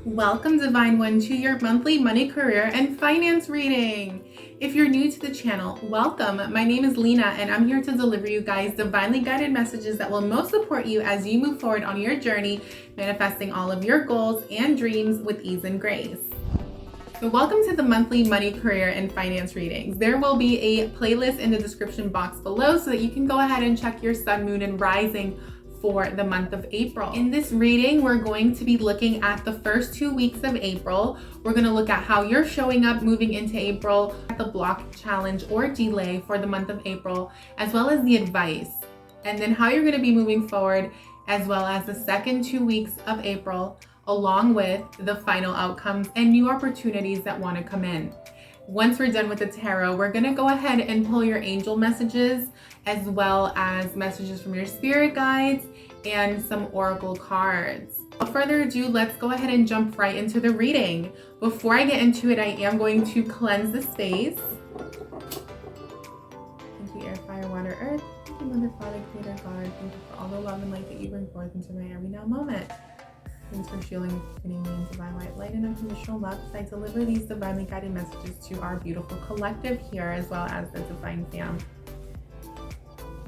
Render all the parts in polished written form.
Welcome, Divine One, to your monthly money, career, and finance reading. If you're new to the channel, welcome. My name is Lena, and I'm here to deliver you guys divinely guided messages that will most support you as you move forward on your journey, manifesting all of your goals and dreams with ease and grace. So welcome to the monthly money, career, and finance readings. There will be a playlist in the description box below so that you can go ahead and check your sun, moon, and rising for the month of April. In this reading, we're going to be looking at the first 2 weeks of April. We're going to look at how you're showing up moving into April, the block challenge or delay for the month of April, as well as the advice, and then how you're going to be moving forward, as well as the second 2 weeks of April, along with the final outcomes and new opportunities that want to come in. Once we're done with the tarot, we're going to go ahead and pull your angel messages, as well as messages from your spirit guides and some oracle cards. Without further ado, let's go ahead and jump right into the reading. Before I get into it, I am going to cleanse the space. Thank you, air, fire, water, earth. Thank you, Mother, Father, Creator, God. Thank you for all the love and light that you bring forth into my every now moment. Thanks for shielding me in divine light, light, and unconditional love as I deliver these divinely guided messages to our beautiful collective here, as well as the divine fam.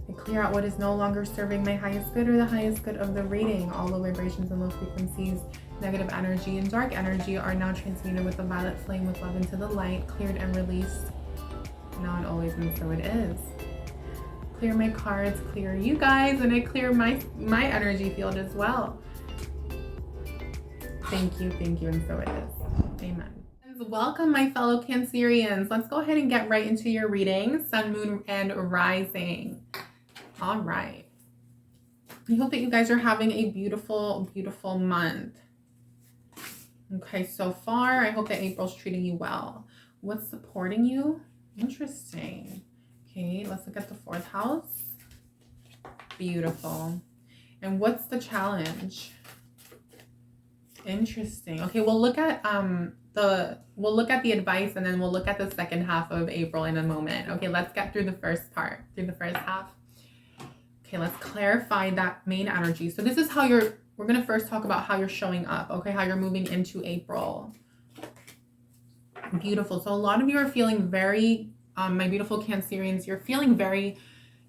I clear out what is no longer serving my highest good or the highest good of the reading. All low vibrations and low frequencies, negative energy and dark energy are now transmuted with the violet flame with love into the light, cleared and released now and always, and so it is. Clear my cards, clear you guys, and I clear my energy field as well. Thank you, and so it is. Amen. Welcome, my fellow Cancerians. Let's go ahead and get right into your reading, sun, moon, and rising. All right. I hope that you guys are having a beautiful, beautiful month. Okay, so far, I hope that April's treating you well. What's supporting you? Interesting. Okay, let's look at the fourth house. Beautiful. And what's the challenge? Interesting. Okay, we'll look at the advice, and then we'll look at the second half of April in a moment. Okay, let's get through the first part, through the first half. Okay, let's clarify that main energy. So this is how we're going to first talk about how you're showing up, okay, how you're moving into April. Beautiful. So a lot of you are feeling very, my beautiful Cancerians, you're feeling very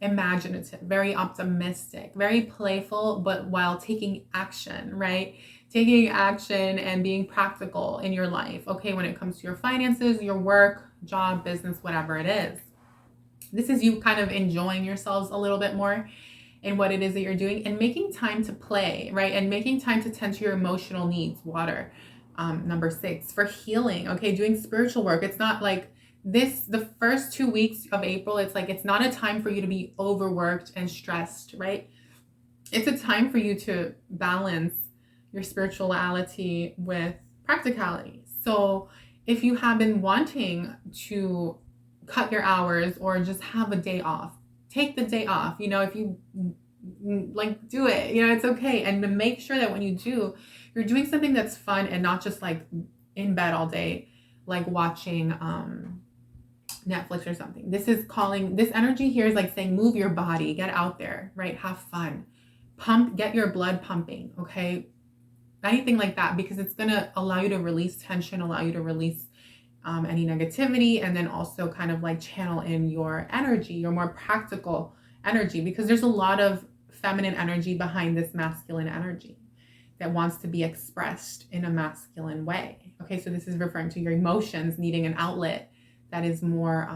imaginative, very optimistic, very playful, but while taking action, right? Taking action and being practical in your life, okay, when it comes to your finances, your work, job, business, whatever it is. This is you kind of enjoying yourselves a little bit more in what it is that you're doing and making time to play, right? And making time to tend to your emotional needs, water. Number 6, for healing, okay, doing spiritual work. It's not like the first 2 weeks of April, it's like, it's not a time for you to be overworked and stressed, right? It's a time for you to balance your spirituality with practicality. So if you have been wanting to cut your hours or just have a day off, take the day off. You know, if you like, do it, you know, it's okay. And to make sure that when you do, you're doing something that's fun and not just like in bed all day, like watching Netflix or something. This energy here is like saying, move your body, get out there, right? Have fun, get your blood pumping, okay? Anything like that, because it's going to allow you to release tension, allow you to release any negativity, and then also kind of like channel in your energy, your more practical energy, because there's a lot of feminine energy behind this masculine energy that wants to be expressed in a masculine way. Okay, so this is referring to your emotions needing an outlet that is more,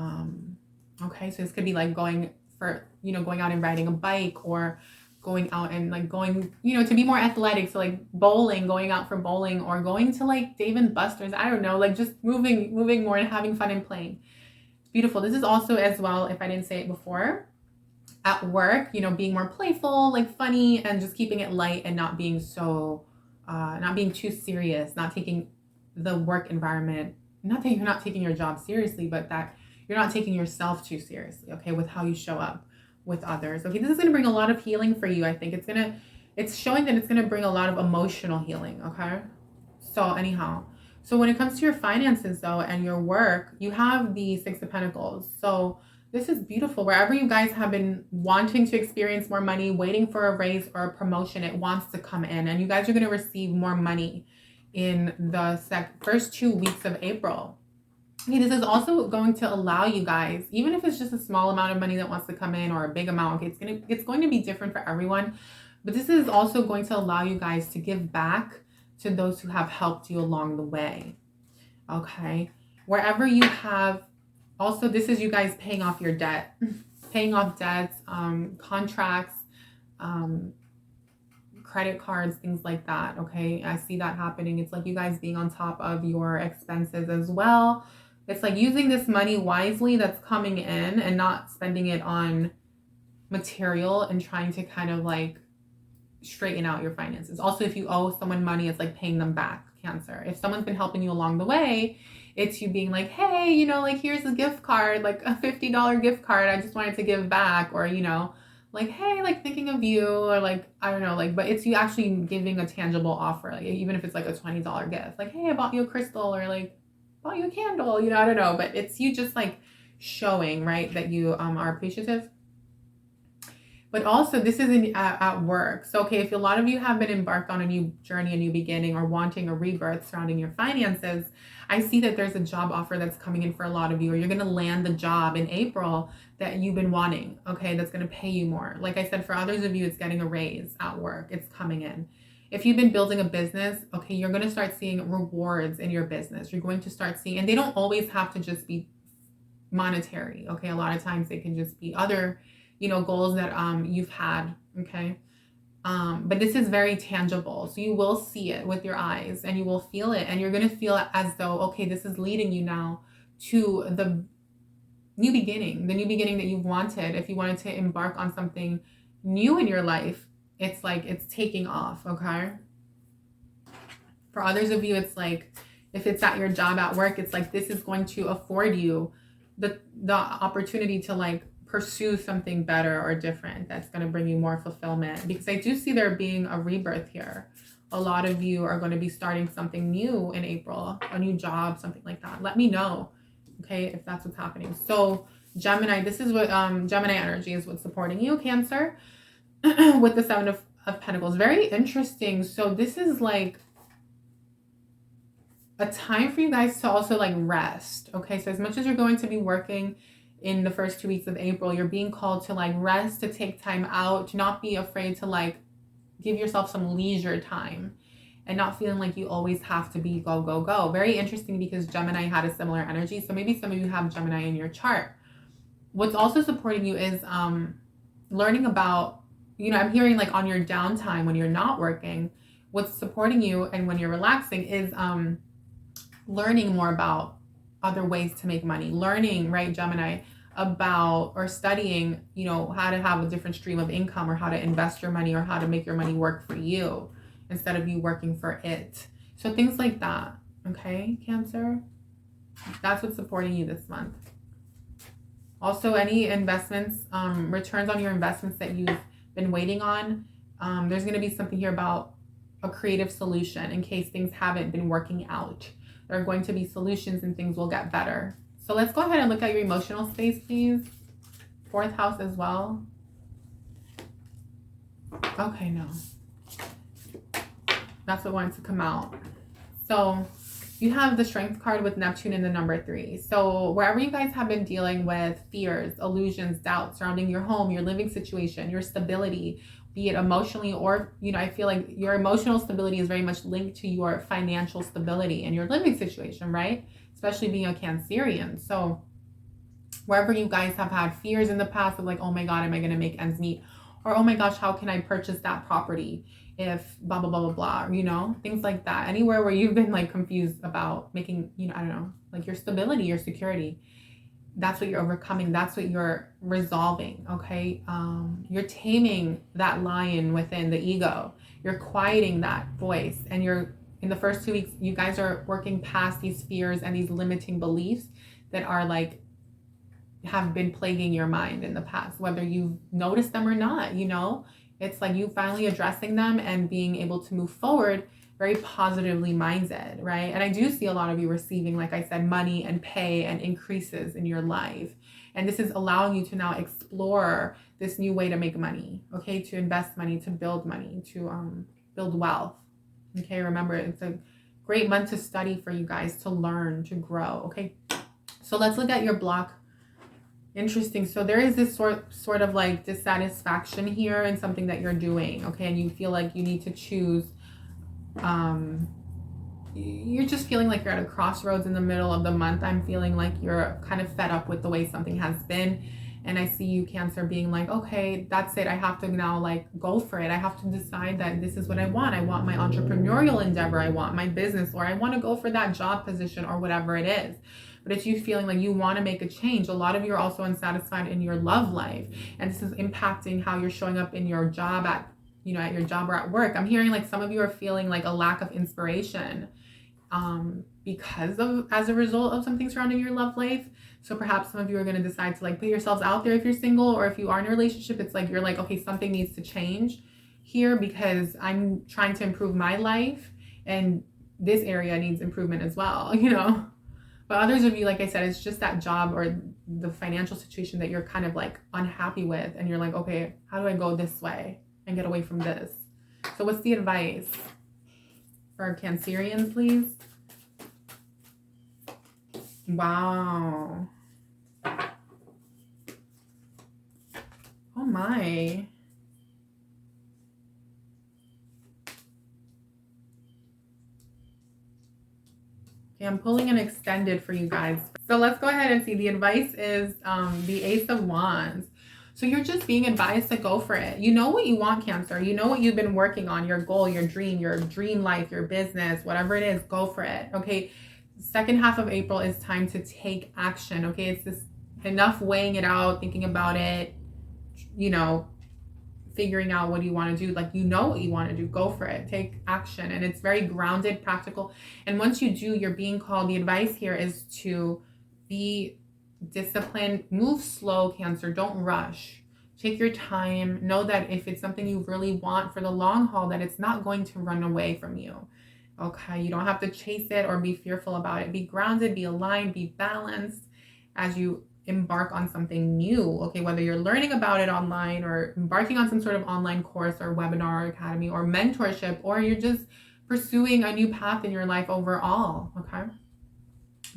okay, so this could be like going out and riding a bike, or going out and like going, to be more athletic. So like bowling, going out for bowling, or going to like Dave and Buster's. I don't know, like just moving more and having fun and playing. It's beautiful. This is also, as well, if I didn't say it before, at work, being more playful, like funny, and just keeping it light and not being so, not being too serious, not taking the work environment, not that you're not taking your job seriously, but that you're not taking yourself too seriously, okay, with how you show up with others. Okay, this is going to bring a lot of healing for you. I think it's showing that it's going to bring a lot of emotional healing. Okay, so anyhow, so when it comes to your finances though, and your work, you have the 6 of Pentacles. So this is beautiful. Wherever you guys have been wanting to experience more money, waiting for a raise or a promotion, it wants to come in, and you guys are going to receive more money in the first 2 weeks of April. Okay, this is also going to allow you guys, even if it's just a small amount of money that wants to come in or a big amount, okay, it's going to be different for everyone. But this is also going to allow you guys to give back to those who have helped you along the way. Okay. Wherever you have, also, this is you guys paying off your debt, paying off debts, contracts, credit cards, things like that. Okay. I see that happening. It's like you guys being on top of your expenses as well. It's like using this money wisely that's coming in and not spending it on material and trying to kind of like straighten out your finances. Also, if you owe someone money, it's like paying them back, Cancer. If someone's been helping you along the way, it's you being like, hey, you know, like here's a gift card, like a $50 gift card. I just wanted to give back. Or, you know, like, hey, like thinking of you, or like, I don't know, like, but it's you actually giving a tangible offer. Like, even if it's like a $20 gift, like, hey, I bought you a crystal, or like bought you a candle, you know, I don't know, but it's you just like showing, right, that you are appreciative. But also, this is at work. So, okay, if a lot of you have been embarked on a new journey, a new beginning, or wanting a rebirth surrounding your finances, I see that there's a job offer that's coming in for a lot of you, or you're going to land the job in April that you've been wanting, okay, that's going to pay you more. Like I said, for others of you, it's getting a raise at work. It's coming in. If you've been building a business, okay, you're going to start seeing rewards in your business. You're going to start seeing, and they don't always have to just be monetary, okay? A lot of times they can just be other, you know, goals that you've had, okay? But this is very tangible. So you will see it with your eyes and you will feel it, and you're going to feel it as though, okay, this is leading you now to the new beginning that you've wanted. If you wanted to embark on something new in your life, it's like it's taking off, okay? For others of you, it's like if it's at your job at work, it's like this is going to afford you the opportunity to like pursue something better or different that's going to bring you more fulfillment. Because I do see there being a rebirth here. A lot of you are going to be starting something new in April, a new job, something like that. Let me know, okay, if that's what's happening. So Gemini, this is what Gemini energy is what's supporting you, Cancer, with the Seven of Pentacles. Very interesting. So this is like a time for you guys to also like rest. Okay, so as much as you're going to be working in the first 2 weeks of April, you're being called to like rest, to take time out, to not be afraid to like give yourself some leisure time and not feeling like you always have to be go, go, go. Very interesting, because Gemini had a similar energy. So maybe some of you have Gemini in your chart. What's also supporting you is learning about, you know, I'm hearing like on your downtime when you're not working, what's supporting you and when you're relaxing is learning more about other ways to make money, learning, right, Gemini, about or studying, you know, how to have a different stream of income, or how to invest your money, or how to make your money work for you instead of you working for it. So things like that, okay, Cancer? That's what's supporting you this month. Also, any investments, returns on your investments that you've been waiting on, there's going to be something here about a creative solution in case things haven't been working out. There are going to be solutions and things will get better. So let's go ahead and look at your emotional space, please. 4th house as well. Okay, no. That's what wants to come out. So you have the Strength card with Neptune in the number 3. So wherever you guys have been dealing with fears, illusions, doubts surrounding your home, your living situation, your stability, be it emotionally, or, you know, I feel like your emotional stability is very much linked to your financial stability and your living situation, right? Especially being a Cancerian. So wherever you guys have had fears in the past of like, oh my God, am I going to make ends meet? Or, oh my gosh, how can I purchase that property if blah, blah, blah, blah, blah, you know, things like that. Anywhere where you've been like confused about making, you know, I don't know, like your stability, your security. That's what you're overcoming. That's what you're resolving, okay? You're taming that lion within the ego. You're quieting that voice. And you're, in the first 2 weeks, you guys are working past these fears and these limiting beliefs that are like, have been plaguing your mind in the past, whether you've noticed them or not, you know? It's like you finally addressing them and being able to move forward very positively minded, right? And I do see a lot of you receiving, like I said, money and pay and increases in your life. And this is allowing you to now explore this new way to make money, okay? To invest money, to build money, to build wealth, okay? Remember, it's a great month to study for you guys, to learn, to grow. Okay, so let's look at your block. Interesting. So there is this sort of like dissatisfaction here in something that you're doing, okay, and you feel like you need to choose. You're just feeling like you're at a crossroads in the middle of the month. I'm feeling like you're kind of fed up with the way something has been. And I see you, Cancer, being like, okay, that's it. I have to now like go for it. I have to decide that this is what I want. I want my entrepreneurial endeavor. I want my business, or I want to go for that job position or whatever it is. But it's you feeling like you want to make a change. A lot of you are also unsatisfied in your love life. And this is impacting how you're showing up in your job at your job or at work. I'm hearing like some of you are feeling like a lack of inspiration as a result of something surrounding your love life. So perhaps some of you are going to decide to like put yourselves out there if you're single, or if you are in a relationship, it's like you're like, okay, something needs to change here because I'm trying to improve my life and this area needs improvement as well, But others of you, like I said, it's just that job or the financial situation that you're kind of like unhappy with, and you're like, okay, how do I go this way and get away from this? So what's the advice for our Cancerians, please? Wow. Oh my. Okay, I'm pulling an extended for you guys. So let's go ahead and see. The advice is the Ace of Wands. So you're just being advised to go for it. You know what you want, Cancer. You know what you've been working on, your goal, your dream life, your business, whatever it is, go for it. Okay. Second half of April is time to take action. Okay. It's this enough weighing it out, thinking about it, figuring out what you want to do. Like, what you want to do, go for it, take action. And it's very grounded, practical. And once you do, you're being called, the advice here is to be disciplined, move slow, Cancer, don't rush, take your time. Know that if it's something you really want for the long haul, that it's not going to run away from you. Okay, you don't have to chase it or be fearful about it. Be grounded, be aligned, be balanced as you embark on something new. Okay, whether you're learning about it online or embarking on some sort of online course or webinar or academy or mentorship, or you're just pursuing a new path in your life overall. Okay,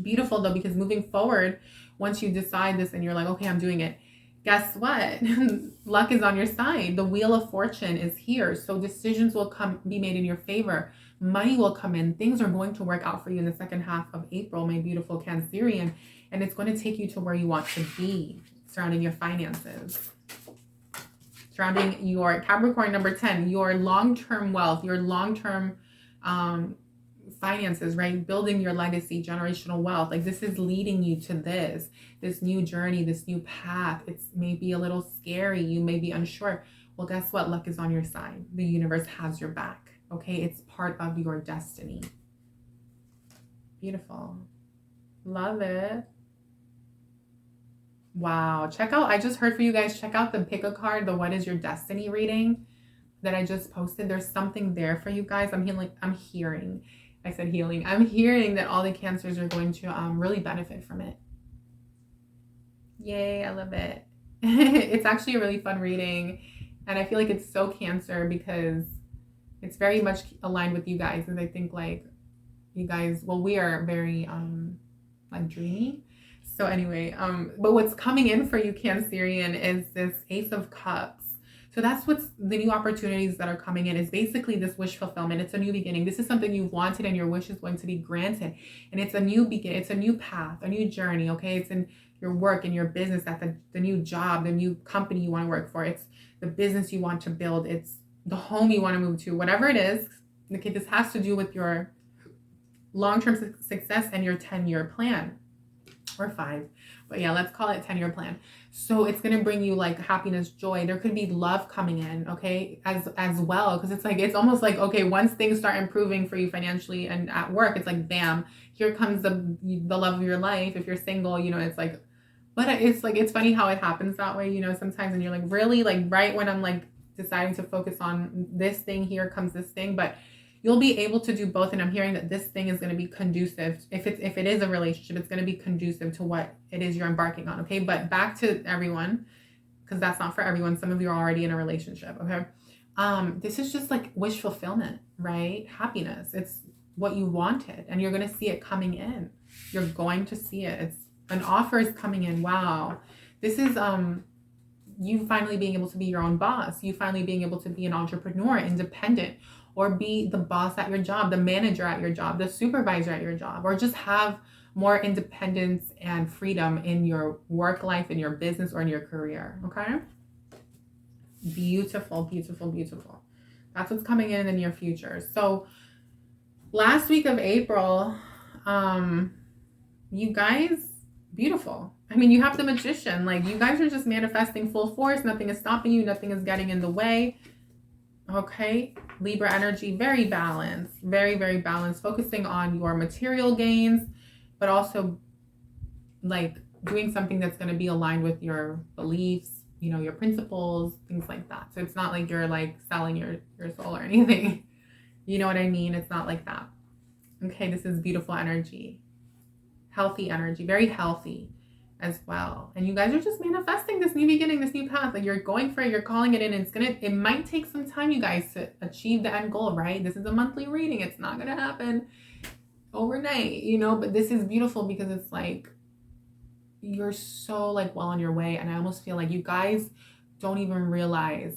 beautiful though, because moving forward, once you decide this and you're like, okay, I'm doing it, guess what? Luck is on your side. The Wheel of Fortune is here. So decisions will be made in your favor. Money will come in. Things are going to work out for you in the second half of April, my beautiful Cancerian. And it's going to take you to where you want to be surrounding your finances, surrounding your Capricorn number 10, your long-term wealth, your long-term finances, right? Building your legacy, generational wealth. Like, this is leading you to this new journey, this new path. It's maybe a little scary. You may be unsure. Well, guess what? Luck is on your side. The universe has your back. Okay. It's part of your destiny. Beautiful. Love it. Wow. Check out, I just heard for you guys, check out the pick a card, the What is Your Destiny reading that I just posted. There's something there for you guys. I'm hearing that all the Cancers are going to really benefit from it. Yay, I love it. It's actually a really fun reading, and I feel like it's so Cancer because it's very much aligned with you guys. And I think like you guys, well, we are very like dreamy. So anyway, but what's coming in for you, Cancerian, is this Ace of Cups. So that's what's the new opportunities that are coming in, is basically this wish fulfillment. It's a new beginning. This is something you've wanted and your wish is going to be granted. And it's a new it's a new path, a new journey, okay? It's in your work, in your business, at the new job, the new company you want to work for. It's the business you want to build. It's the home you want to move to, whatever it is. Okay, this has to do with your long-term success and your 10-year plan. Or 5, but yeah, let's call it 10-year plan. So it's going to bring you like happiness, joy. There could be love coming in, okay, as well, because it's almost like, okay, once things start improving for you financially and at work, it's like, bam, here comes the love of your life. If you're single, it's like, but it's funny how it happens that way, sometimes, and you're like, really, like right when I'm like deciding to focus on this thing, here comes this thing. But you'll be able to do both. And I'm hearing that this thing is going to be conducive. If it is a relationship, it's going to be conducive to what it is you're embarking on. Okay. But back to everyone, because that's not for everyone. Some of you are already in a relationship. Okay. This is just like wish fulfillment, right? Happiness. It's what you wanted, and you're going to see it coming in. You're going to see it. It's an offer is coming in. Wow. This is you finally being able to be your own boss, you finally being able to be an entrepreneur, independent, or be the boss at your job, the manager at your job, the supervisor at your job, or just have more independence and freedom in your work life, in your business, or in your career. Okay. Beautiful, beautiful, beautiful. That's what's coming in the near future. So last week of April, you guys, beautiful. I mean, you have the Magician. Like, you guys are just manifesting full force. Nothing is stopping you. Nothing is getting in the way. Okay. Libra energy, very balanced, very, very balanced, focusing on your material gains, but also like doing something that's going to be aligned with your beliefs, you know, your principles, things like that. So it's not like you're like selling your soul or anything. You know what I mean? It's not like that. Okay. This is beautiful energy, healthy energy, very healthy as well. And you guys are just manifesting this new beginning, this new path. Like, you're going for it, you're calling it in. It might take some time, you guys, to achieve the end goal, right? This is a monthly reading. It's not going to happen overnight, you know, but this is beautiful because it's like, you're so like well on your way. And I almost feel like you guys don't even realize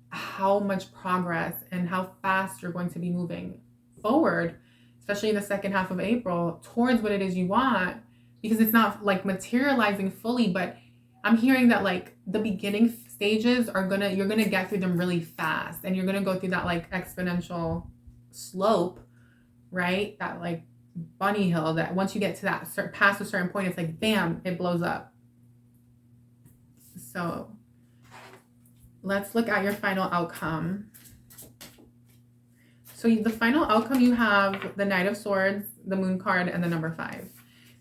how much progress and how fast you're going to be moving forward, especially in the second half of April, towards what it is you want, because it's not like materializing fully. But I'm hearing that like the beginning stages you're gonna get through them really fast, and you're gonna go through that like exponential slope, right? That like bunny hill that once you get to that past a certain point, it's like bam, it blows up. So let's look at your final outcome. So the final outcome, you have the Knight of Swords, the Moon card, and the number 5.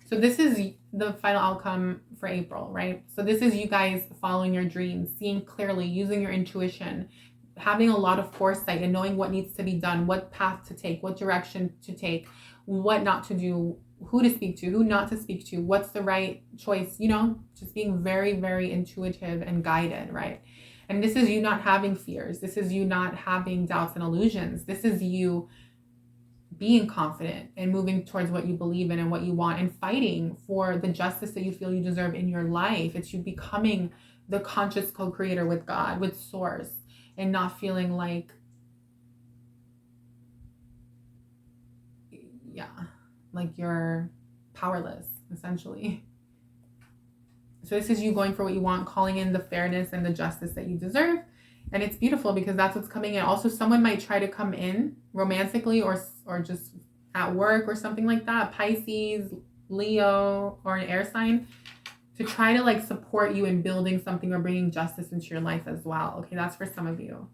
So this is the final outcome for April, right? So this is you guys following your dreams, seeing clearly, using your intuition, having a lot of foresight and knowing what needs to be done, what path to take, what direction to take, what not to do, who to speak to, who not to speak to, what's the right choice, you know, just being very, very intuitive and guided, right? And this is you not having fears. This is you not having doubts and illusions. This is you being confident and moving towards what you believe in and what you want, and fighting for the justice that you feel you deserve in your life. It's you becoming the conscious co-creator with God, with Source, and not feeling like, like you're powerless, essentially. So this is you going for what you want, calling in the fairness and the justice that you deserve. And it's beautiful because that's what's coming in. Also, someone might try to come in romantically or just at work or something like that. Pisces, Leo, or an air sign, to try to like support you in building something or bringing justice into your life as well. Okay, that's for some of you.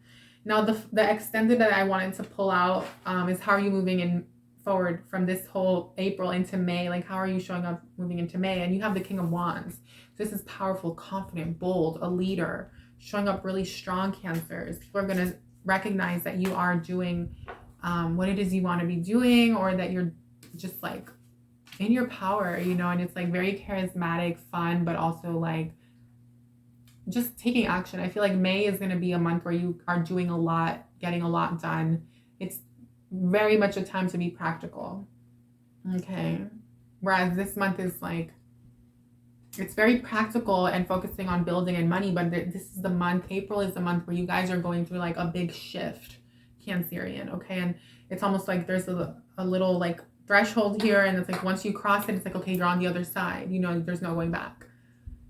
Now, the extended that I wanted to pull out is how are you moving in forward from this whole April into May? Like, how are you showing up moving into May? And you have the King of Wands. So this is powerful, confident, bold, a leader, showing up really strong, Cancers. People are going to recognize that you are doing what it is you want to be doing, or that you're just like in your power, you know, and it's like very charismatic, fun, but also like just taking action. I feel like May is going to be a month where you are doing a lot, getting a lot done. It's very much a time to be practical. Okay. Whereas this month is like, it's very practical and focusing on building and money, but this is the month, April is the month where you guys are going through like a big shift, Cancerian, okay? And it's almost like there's a little like threshold here, and it's like once you cross it, it's like, okay, you're on the other side, you know, there's no going back.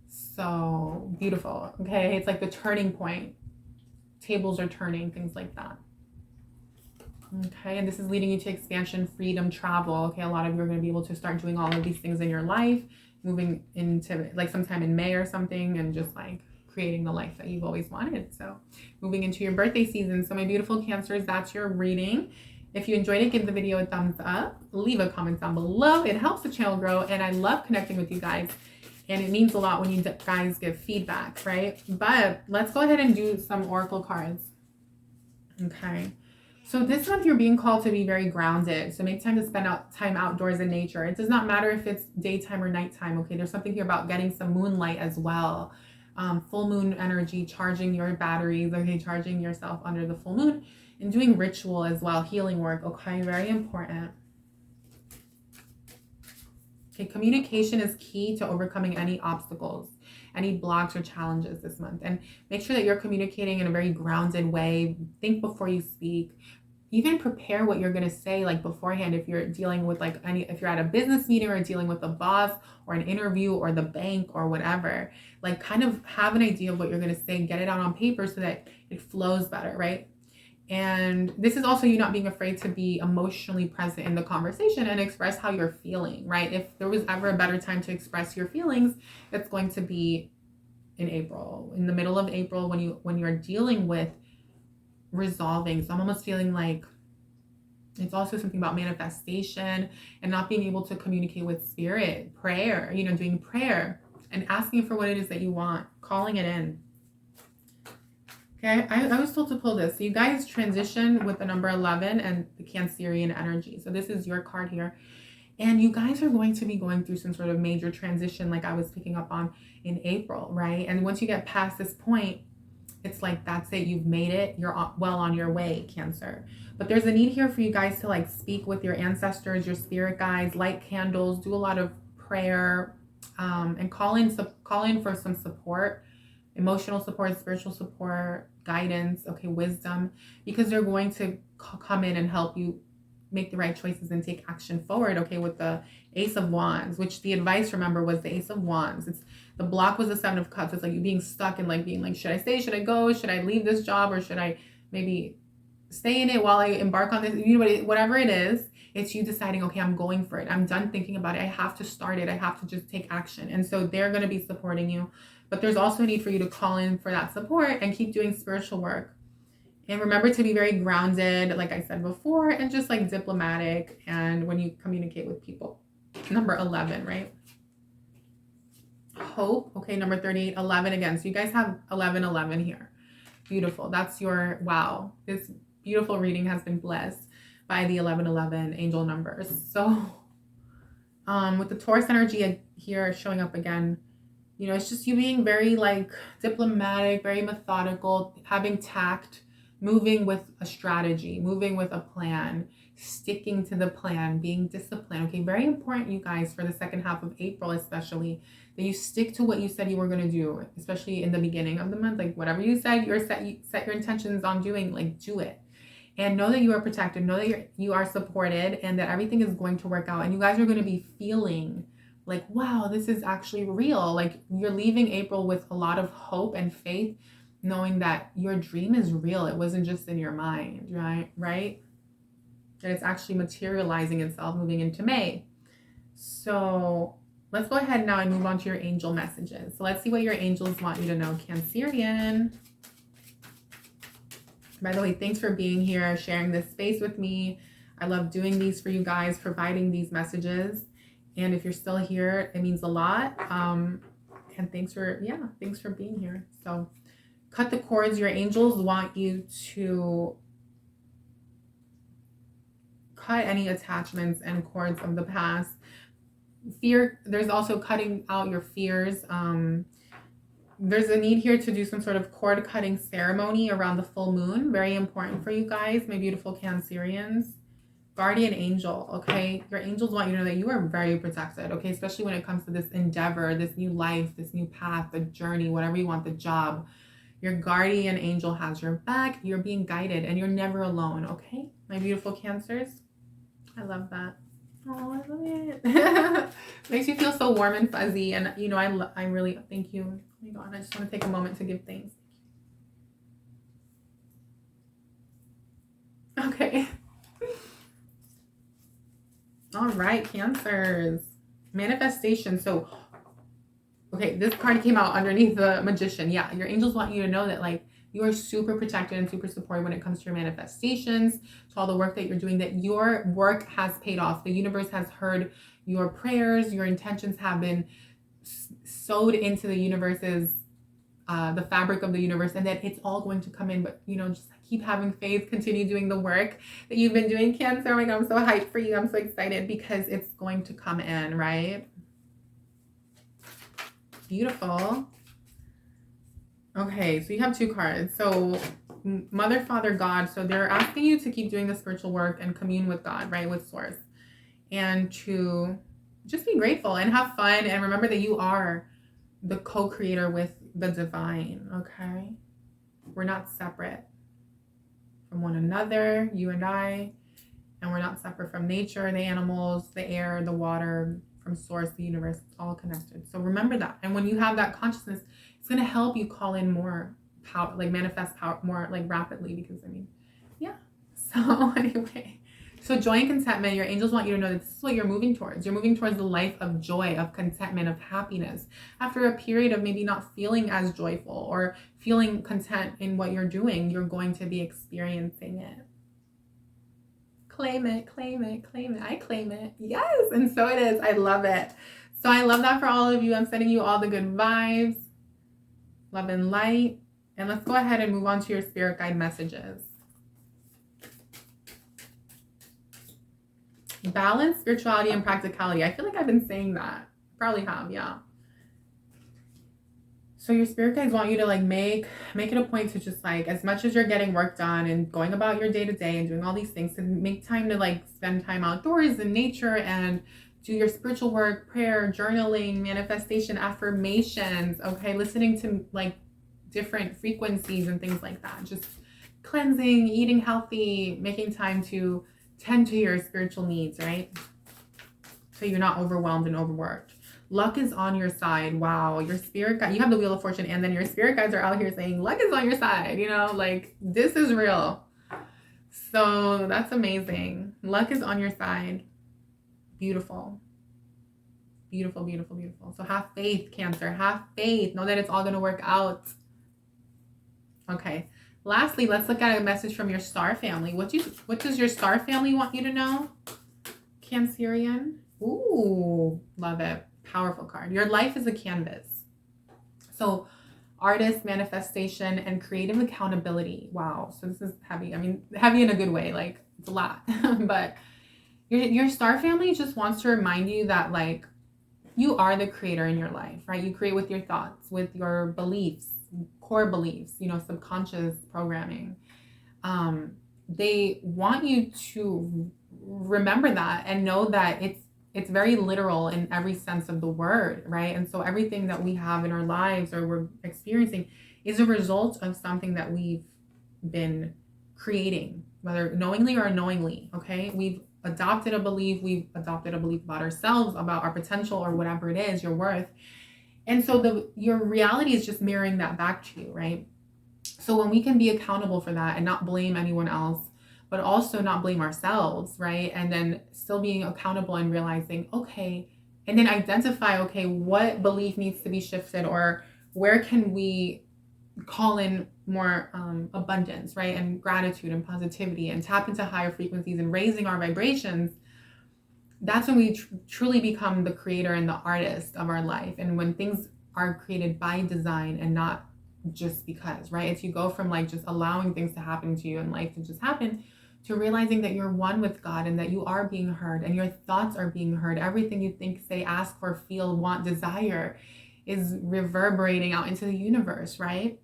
So beautiful, okay? It's like the turning point. Tables are turning, things like that. Okay, and this is leading you to expansion, freedom, travel. Okay, a lot of you are going to be able to start doing all of these things in your life, moving into like sometime in May or something, and just like creating the life that you've always wanted. So moving into your birthday season. So my beautiful Cancers, that's your reading. If you enjoyed it, give the video a thumbs up, leave a comment down below. It helps the channel grow, and I love connecting with you guys, and it means a lot when you guys give feedback, right? But let's go ahead and do some oracle cards. Okay. So this month you're being called to be very grounded. So make time to spend time outdoors in nature. It does not matter if it's daytime or nighttime. Okay, there's something here about getting some moonlight as well. Full moon energy, charging your batteries. Okay, charging yourself under the full moon, and doing ritual as well, healing work. Okay, very important. Okay, communication is key to overcoming any obstacles, any blocks or challenges this month. And make sure that you're communicating in a very grounded way. Think before you speak. Even prepare what you're going to say like beforehand if you're dealing with like if you're at a business meeting or dealing with a boss or an interview or the bank or whatever. Like kind of have an idea of what you're going to say, get it out on paper so that it flows better, right? And this is also you not being afraid to be emotionally present in the conversation and express how you're feeling, right? If there was ever a better time to express your feelings, it's going to be in April, in the middle of April, when you're dealing with resolving. So I'm almost feeling like it's also something about manifestation and not being able to communicate with spirit, prayer, doing prayer and asking for what it is that you want, calling it in. Okay, I was told to pull this. So you guys transition with the number 11 and the Cancerian energy. So this is your card here. And you guys are going to be going through some sort of major transition like I was picking up on in April, right? And once you get past this point, it's like, that's it. You've made it. You're well on your way, Cancer. But there's a need here for you guys to like speak with your ancestors, your spirit guides, light candles, do a lot of prayer, and call in for some support. Emotional support, spiritual support, guidance, okay, wisdom, because they're going to come in and help you make the right choices and take action forward, okay, with the Ace of Wands, which the advice, remember, was the Ace of Wands. It's the block was the Seven of Cups. It's like you being stuck and like being like, should I stay? Should I go? Should I leave this job? Or should I maybe stay in it while I embark on this? Whatever it is, it's you deciding, okay, I'm going for it. I'm done thinking about it. I have to start it. I have to just take action. And so they're going to be supporting you. But there's also a need for you to call in for that support and keep doing spiritual work. And remember to be very grounded, like I said before, and just like diplomatic and when you communicate with people. Number 11, right? Hope. Okay, number 38, 11 again. So you guys have 11, 11 here. Beautiful. That's your, wow. This beautiful reading has been blessed by the 11, 11 angel numbers. So with the Taurus energy here showing up again, it's just you being very like diplomatic, very methodical, having tact, moving with a strategy, moving with a plan, sticking to the plan, being disciplined. Okay, very important, you guys, for the second half of April, especially, that you stick to what you said you were going to do, especially in the beginning of the month. Like whatever you said, you set your intentions on doing, like do it. And know that you are protected, know that you are supported, and that everything is going to work out. And you guys are going to be feeling like, wow, this is actually real. Like you're leaving April with a lot of hope and faith, knowing that your dream is real. It wasn't just in your mind, right? That it's actually materializing itself moving into May. So let's go ahead now and move on to your angel messages. So let's see what your angels want you to know, Cancerian. By the way, thanks for being here, sharing this space with me. I love doing these for you guys, providing these messages. And if you're still here, it means a lot. And thanks for being here. So cut the cords. Your angels want you to cut any attachments and cords of the past. Fear, there's also cutting out your fears. There's a need here to do some sort of cord cutting ceremony around the full moon. Very important for you guys, my beautiful Cancerians. Guardian angel, okay? Your angels want you to know that you are very protected, okay? Especially when it comes to this endeavor, this new life, this new path, the journey, whatever you want, the job. Your guardian angel has your back. You're being guided and you're never alone, okay? My beautiful Cancers. I love that. Oh, I love it. Makes you feel so warm and fuzzy. And, I really, thank you. Oh my God, I just want to take a moment to give thanks. Okay. All right, Cancers. Manifestation. So, okay, this card came out underneath the Magician. Yeah, your angels want you to know that, like, you are super protected and super supported when it comes to your manifestations, to all the work that you're doing, that your work has paid off. The universe has heard your prayers. Your intentions have been sewed into the universe's, the fabric of the universe, and that it's all going to come in. But, just keep having faith, continue doing the work that you've been doing, Cancer. Oh my God, I'm so hyped for you. I'm so excited because it's going to come in, right? Beautiful. Okay, so you have two cards. So Mother, Father, God. So they're asking you to keep doing the spiritual work and commune with God, right? With Source. And to just be grateful and have fun. And remember that you are the co-creator with the divine, okay? We're not separate from one another, you and I, and we're not separate from nature, the animals, the air, the water, from source, the universe. It's all connected. So remember that. And when you have that consciousness, it's going to help you call in more power, like manifest power more like rapidly, because I mean, yeah. So anyway, so joy and contentment, your angels want you to know that this is what you're moving towards. You're moving towards the life of joy, of contentment, of happiness. After a period of maybe not feeling as joyful or feeling content in what you're doing, you're going to be experiencing it. Claim it, claim it, claim it. I claim it. Yes. And so it is. I love it. So I love that for all of you. I'm sending you all the good vibes, love and light. And let's go ahead and move on to your spirit guide messages. Balance, spirituality, and practicality. I feel like I've been saying that. Probably have, yeah. So your spirit guides want you to like make it a point to just like, as much as you're getting work done and going about your day to day and doing all these things, to make time to like spend time outdoors in nature and do your spiritual work, prayer, journaling, manifestation, affirmations, okay? Listening to like different frequencies and things like that. Just cleansing, eating healthy, making time to tend to your spiritual needs, right? So you're not overwhelmed and overworked. Luck is on your side. Wow. Your spirit guide, you have the Wheel of Fortune, and then your spirit guides are out here saying luck is on your side. You know, like this is real. So that's amazing. Luck is on your side. Beautiful. Beautiful, beautiful, beautiful. So have faith, Cancer. Have faith. Know that it's all going to work out. Okay. Lastly, let's look at a message from your star family. What does your star family want you to know? Cancerian. Ooh, love it. Powerful card. Your life is a canvas. So artist, manifestation, and creative accountability. Wow. So this is heavy. I mean, heavy in a good way. Like it's a lot. But your star family just wants to remind you that like you are the creator in your life, right? You create with your thoughts, with your beliefs, core beliefs, you know, subconscious programming. They want you to remember that and know that it's very literal in every sense of the word, right? And so everything that we have in our lives or we're experiencing is a result of something that we've been creating, whether knowingly or unknowingly, okay? We've adopted a belief about ourselves, about our potential or whatever it is, your worth. And so your reality is just mirroring that back to you, right? So when we can be accountable for that and not blame anyone else, but also not blame ourselves, right? And then still being accountable and realizing, okay, and then identify, okay, what belief needs to be shifted, or where can we call in more abundance, right? And gratitude and positivity, and tap into higher frequencies and raising our vibrations. That's when we truly become the creator and the artist of our life. And when things are created by design and not just because, right? It's you go from like just allowing things to happen to you and life to just happen, to realizing that you're one with God and that you are being heard and your thoughts are being heard. Everything you think, say, ask for, feel, want, desire is reverberating out into the universe, right?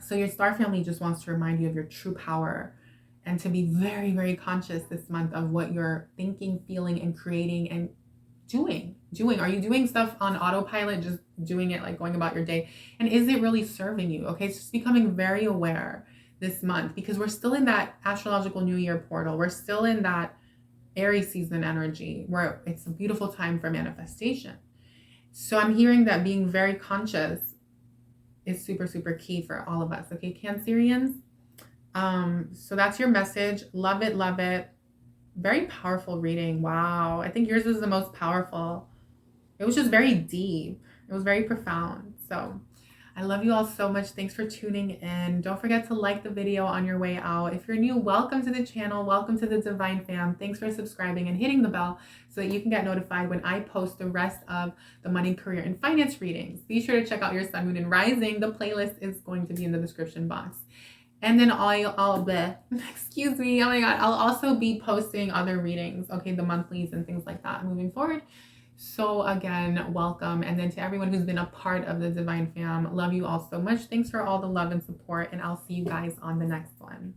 So your star family just wants to remind you of your true power and to be very, very conscious this month of what you're thinking, feeling, and creating and doing. Are you doing stuff on autopilot, just doing it, like going about your day? And is it really serving you? Okay, so just becoming very aware this month, because we're still in that astrological new year portal. We're still in that Aries season energy where it's a beautiful time for manifestation. So I'm hearing that being very conscious is super, super key for all of us. Okay, Cancerians. So that's your message. Love it, love it. Very powerful reading. Wow. I think yours was the most powerful. It was just very deep. It was very profound. So I love you all so much. Thanks for tuning in. Don't forget to like the video on your way out. If you're new, welcome to the channel. Welcome to the Divine Fam. Thanks for subscribing and hitting the bell so that you can get notified when I post the rest of the money, career, and finance readings. Be sure to check out your Sun, Moon, and Rising. The playlist is going to be in the description box. And then excuse me, oh my God, I'll also be posting other readings, okay, the monthlies and things like that moving forward. So again, welcome. And then to everyone who's been a part of the Divine Fam, love you all so much. Thanks for all the love and support, and I'll see you guys on the next one.